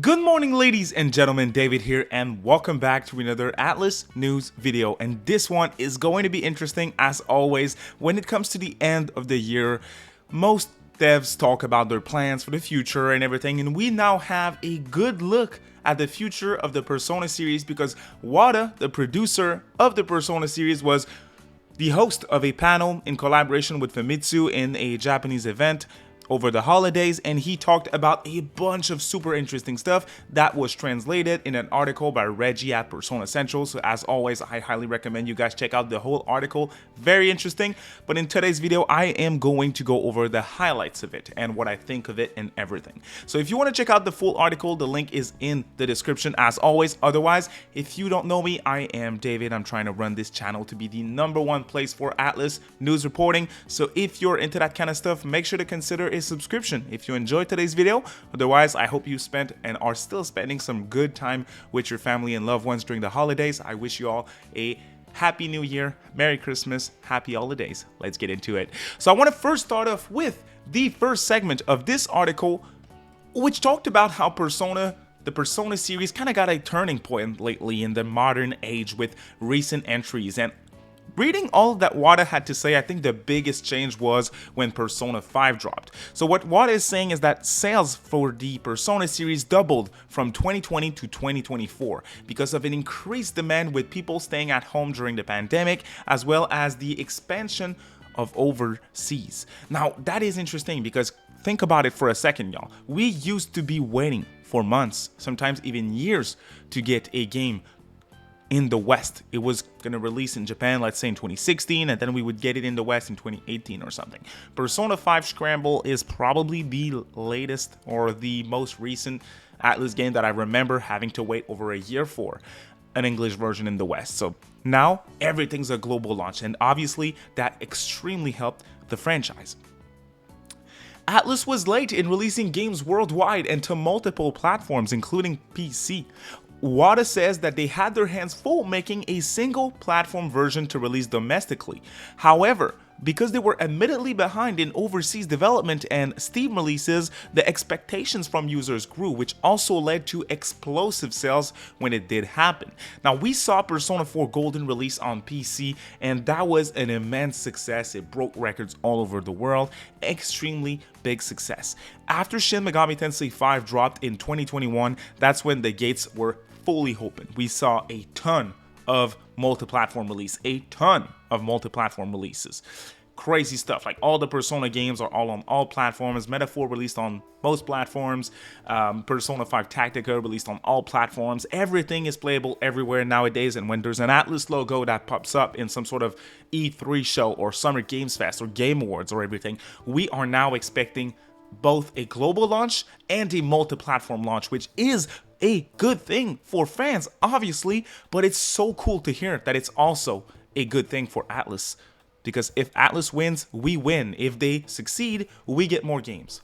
Good morning, ladies and gentlemen, David here, and welcome back to another Atlus news video. And this one is going to be interesting as always. When it comes to the end of the year, most devs talk about their plans for the future and everything, and we now have a good look at the future of the Persona series because Wada, the producer of the Persona series, was the host of a panel in collaboration with Famitsu in a Japanese event over the holidays, and he talked about a bunch of super interesting stuff that was translated in an article by Reggie at Persona Central. So as always, I highly recommend you guys check out the whole article. Very interesting. But in today's video, I am going to go over the highlights of it and what I think of it and everything. So if you want to check out the full article, the link is in the description as always. Otherwise, if you don't know me, I am David. I'm trying to run this channel to be the #1 place for Atlus news reporting. So if you're into that kind of stuff, make sure to consider a subscription if you enjoyed today's video. Otherwise, I hope you spent and are still spending some good time with your family and loved ones during the holidays. I wish you all a Happy New Year, Merry Christmas, Happy Holidays. Let's get into it. So I want to first start off with the first segment of this article, which talked about how the Persona series kind of got a turning point lately in the modern age with recent entries. And reading all that Wada had to say, I think the biggest change was when Persona 5 dropped. So what Wada is saying is that sales for the Persona series doubled from 2020 to 2024 because of an increased demand with people staying at home during the pandemic, as well as the expansion of overseas. Now, that is interesting because think about it for a second, y'all. We used to be waiting for months, sometimes even years, to get a game in the West. It was going to release in Japan, let's say in 2016, and then we would get it in the West in 2018 or something. Persona 5 Scramble is probably the latest or the most recent Atlus game that I remember having to wait over a year for an English version in the West. So now everything's a global launch, and obviously that extremely helped the franchise. Atlus was late in releasing games worldwide and to multiple platforms, including PC. Wada says that they had their hands full making a single platform version to release domestically. However, because they were admittedly behind in overseas development and Steam releases, the expectations from users grew, which also led to explosive sales when it did happen. Now, we saw Persona 4 Golden release on PC, and that was an immense success. It broke records all over the world. Extremely big success. After Shin Megami Tensei 5 dropped in 2021, that's when the gates were fully open. We saw a ton of multi-platform releases. Crazy stuff. Like all the Persona games are all on all platforms. Metaphor released on most platforms. Persona 5 Tactica released on all platforms. Everything is playable everywhere nowadays. And when there's an Atlus logo that pops up in some sort of E3 show or Summer Games Fest or Game Awards or everything, we are now expecting both a global launch and a multi-platform launch, which is a good thing for fans, obviously, but it's so cool to hear that it's also a good thing for Atlus. Because if Atlus wins, we win. If they succeed, we get more games.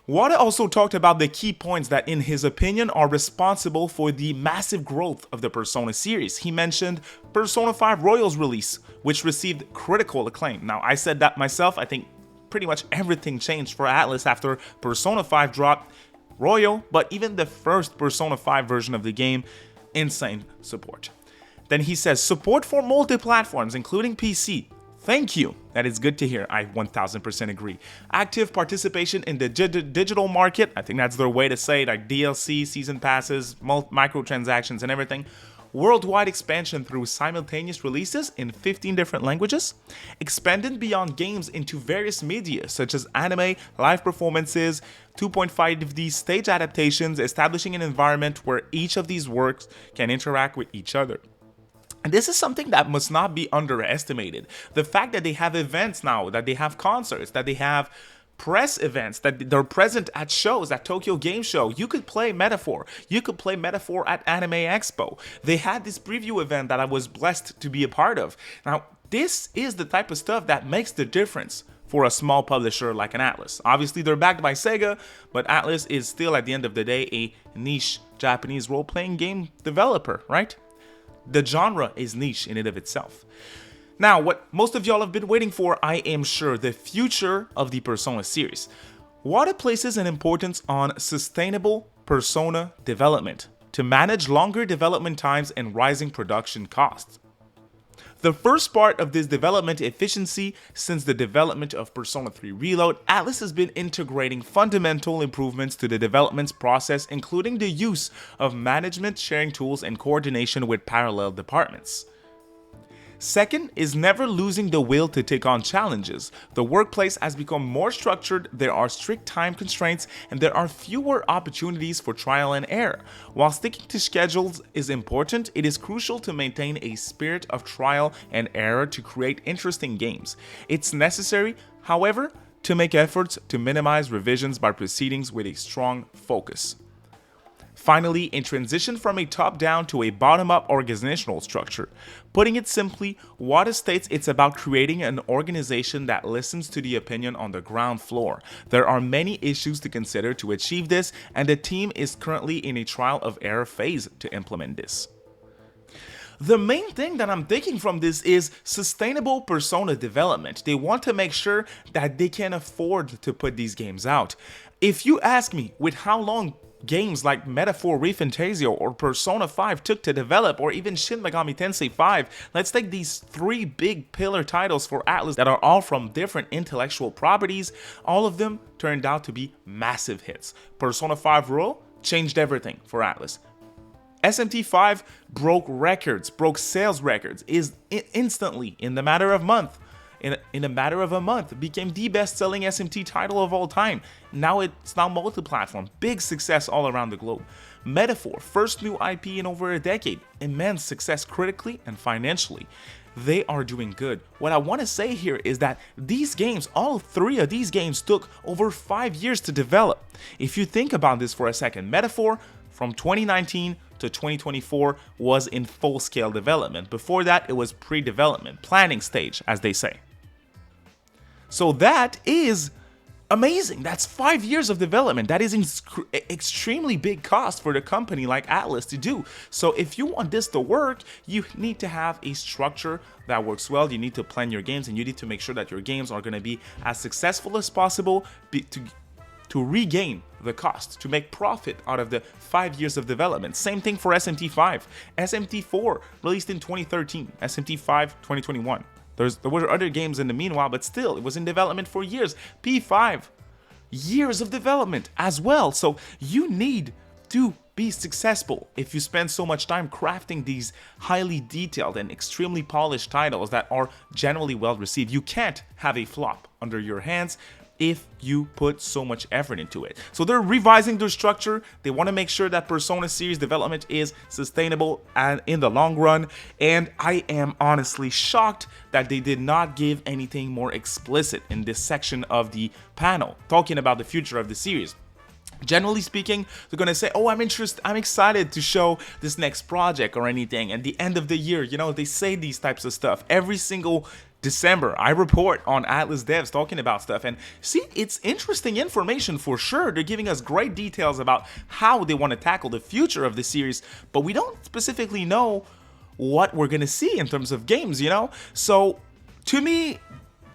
Wada also talked about the key points that, in his opinion, are responsible for the massive growth of the Persona series. He mentioned Persona 5 Royal's release, which received critical acclaim. Now, I said that myself. I think pretty much everything changed for Atlus after Persona 5 dropped Royal, but even the first Persona 5 version of the game, insane support. Then he says, support for multi-platforms, including PC. Thank you. That is good to hear. I 1000% agree. Active participation in the digital market. I think that's their way to say it, like DLC, season passes, microtransactions and everything. Worldwide expansion through simultaneous releases in 15 different languages, expanded beyond games into various media such as anime, live performances, 2.5D stage adaptations, establishing an environment where each of these works can interact with each other. And this is something that must not be underestimated. The fact that they have events now, that they have concerts, that they have press events, that they're present at shows, at Tokyo Game Show. You could play Metaphor. You could play Metaphor at Anime Expo. They had this preview event that I was blessed to be a part of. Now, this is the type of stuff that makes the difference for a small publisher like an Atlus. Obviously, they're backed by Sega, but Atlus is still, at the end of the day, a niche Japanese role-playing game developer, right? The genre is niche in and of itself. Now, what most of y'all have been waiting for, I am sure, the future of the Persona series. Wada places an importance on sustainable persona development to manage longer development times and rising production costs. The first part of this development efficiency since the development of Persona 3 Reload, Atlus has been integrating fundamental improvements to the development process, including the use of management sharing tools and coordination with parallel departments. Second is never losing the will to take on challenges. The workplace has become more structured, there are strict time constraints, and there are fewer opportunities for trial and error. While sticking to schedules is important, it is crucial to maintain a spirit of trial and error to create interesting games. It's necessary, however, to make efforts to minimize revisions by proceedings with a strong focus. Finally, a transition from a top-down to a bottom-up organizational structure. Putting it simply, Wada states it's about creating an organization that listens to the opinion on the ground floor. There are many issues to consider to achieve this, and the team is currently in a trial of error phase to implement this. The main thing that I'm taking from this is sustainable persona development. They want to make sure that they can afford to put these games out. If you ask me with how long games like Metaphor ReFantazio or Persona 5 took to develop, or even Shin Megami Tensei 5, let's take these three big pillar titles for Atlus that are all from different intellectual properties. All of them turned out to be massive hits. Persona 5 Royal changed everything for Atlus. SMT5 broke records, broke sales records, instantly in the matter of month. In a matter of a month, became the best-selling SMT title of all time. Now it's multi-platform, big success all around the globe. Metaphor, first new IP in over a decade, immense success critically and financially. They are doing good. What I want to say here is that these games, all three of these games, took over 5 years to develop. If you think about this for a second, Metaphor from 2019 to 2024 was in full-scale development. Before that, it was pre-development, planning stage, as they say. So that is amazing. That's 5 years of development. That is extremely big cost for the company like Atlus to do. So if you want this to work, you need to have a structure that works well. You need to plan your games, and you need to make sure that your games are going to be as successful as possible to regain the cost, to make profit out of the 5 years of development. Same thing for SMT5. SMT4 released in 2013, SMT5 2021. There were other games in the meanwhile, but still, it was in development for years. P5, years of development as well. So you need to be successful if you spend so much time crafting these highly detailed and extremely polished titles that are generally well received. You can't have a flop under your hands if you put so much effort into it. So they're revising their structure. They want to make sure that Persona series development is sustainable and in the long run. And I am honestly shocked that they did not give anything more explicit in this section of the panel, talking about the future of the series. Generally speaking, they're gonna say, oh, I'm excited to show this next project or anything. At the end of the year, you know, they say these types of stuff every single December. I report on Atlus devs talking about stuff, and see, it's interesting information for sure. They're giving us great details about how they want to tackle the future of the series, but we don't specifically know what we're gonna see in terms of games, you know? So to me,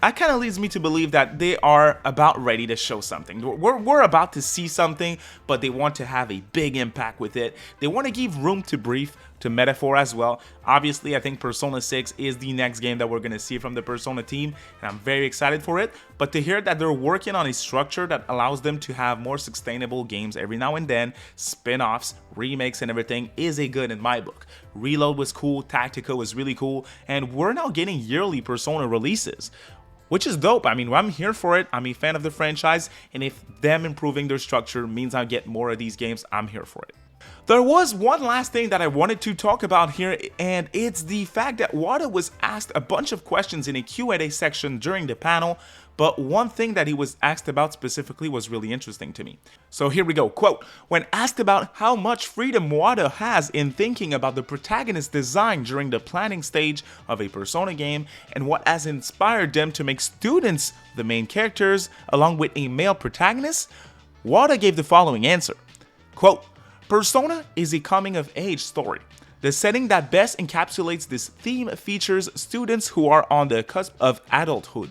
that kind of leads me to believe that they are about ready to show something. We're about to see something, but they want to have a big impact with it. They want to give room to breathe to Metaphor as well. Obviously, I think Persona 6 is the next game that we're going to see from the Persona team, and I'm very excited for it. But to hear that they're working on a structure that allows them to have more sustainable games every now and then, spin-offs, remakes, and everything is a good in my book. Reload was cool, Tactica was really cool, and we're now getting yearly Persona releases, which is dope. I mean, I'm here for it. I'm a fan of the franchise, and if them improving their structure means I get more of these games, I'm here for it. There was one last thing that I wanted to talk about here, and it's the fact that Wada was asked a bunch of questions in a Q&A section during the panel, but one thing that he was asked about specifically was really interesting to me. So here we go, quote, when asked about how much freedom Wada has in thinking about the protagonist design during the planning stage of a Persona game, and what has inspired them to make students the main characters along with a male protagonist, Wada gave the following answer, quote, Persona is a coming-of-age story. The setting that best encapsulates this theme features students who are on the cusp of adulthood.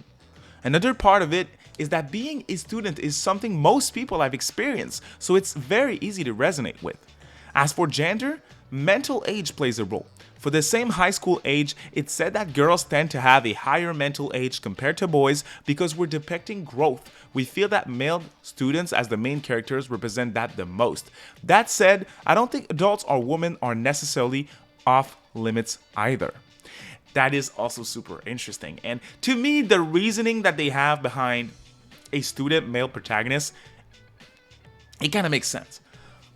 Another part of it is that being a student is something most people have experienced, so it's very easy to resonate with. As for gender, mental age plays a role. For the same high school age, it's said that girls tend to have a higher mental age compared to boys because we're depicting growth. We feel that male students as the main characters represent that the most. That said, I don't think adults or women are necessarily off limits either. That is also super interesting. And to me, the reasoning that they have behind a student male protagonist, it kind of makes sense.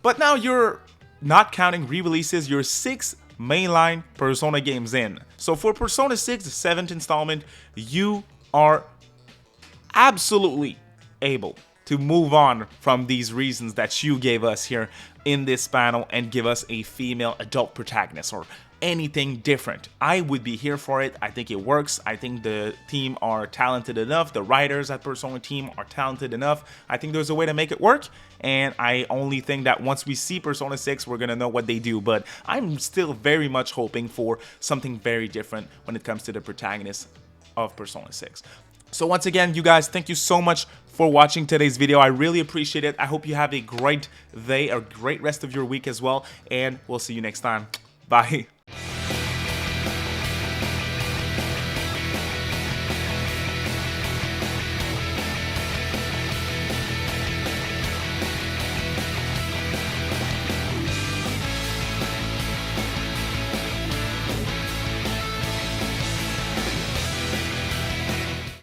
But now you're not counting re-releases, you're 6 mainline Persona games in. So for Persona 6, the 7th installment, you are absolutely able to move on from these reasons that you gave us here in this panel and give us a female adult protagonist or anything different. I would be here for it. I think it works. I think the team are talented enough. The writers at Persona team are talented enough. I think there's a way to make it work. And I only think that once we see Persona 6, we're going to know what they do. But I'm still very much hoping for something very different when it comes to the protagonist of Persona 6. So once again, you guys, thank you so much for watching today's video. I really appreciate it. I hope you have a great day, a great rest of your week as well. And we'll see you next time. Bye.